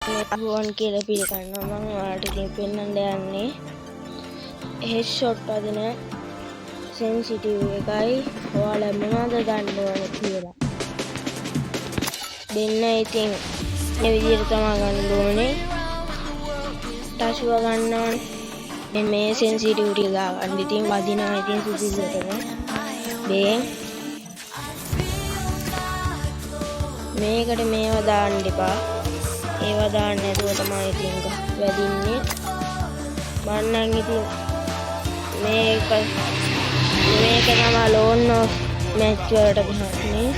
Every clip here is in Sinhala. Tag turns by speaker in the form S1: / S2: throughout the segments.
S1: අහුවන් කියලා පිළිගන්නවා. මම ඔයාලට ඉතින් පෙන්වන්න යන්නේ හෙඩ්ෂොට් වදින සෙන්සිටිව් එකයි ඔයාලා මොනවද ගන්න ඕන කියලා. දෙන්න ඉතින් මේ විදිහට තමයි ගන්න ඕනේ. ටචුව ගන්නවනේ. මේ සෙන්සිටිවිටි ගන්න ඉතින් වදිනවා ඉතින් සුදුසුටම. මේකට මේවා දාන්න එපා. ඒවා දාන්න නැතුව තමයි ඉතින් වැදින්නේ. මන්නම් ඉතින් මේක තමයි ලෝන් ඔෆ් මැච් වලට ගහන්නේ.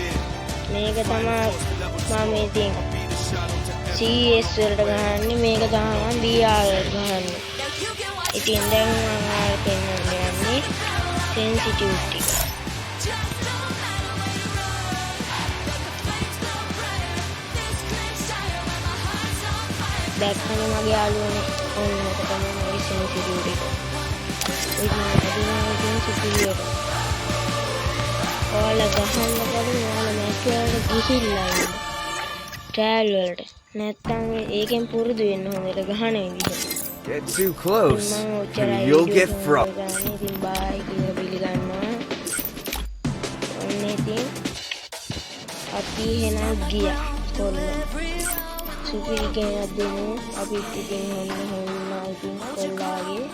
S1: මේක තමයි මම ඉතින් CS වලට ගහන්නේ. මේක තමයි BR වලට ගහන්නේ. ඉතින් දැන් මම ඔයාලට පෙන්නන්න යන්නේ සෙන්සිටිවිටි. දැක්කම මගේ යාළුවනේ ඔන්න ඔක තමයි මගේ සෙන්සිටිවිටි එක. ඉතින් සුපිරියට ඔයාලා ගහන්න කලින් ඔයාලා මැච් වලට ගිහිල්ලා ඉන්න. ට්‍රයල් වලට. නැත්තම් ඒකෙන් පුරුදු වෙන්න හොඳට ගහන විදිහ.
S2: Get too close and you'll get frozen.
S1: ඉතින් බයි කියලා පිළිගන්නවා. ඔන්න ඉතින් අපි එහෙනම් ගියා කොල්ලෝ. සුපිරි කෙනෙක් දෙමු. අපි ඉතින් හොන්න ඉතින් කොල්ලාගේ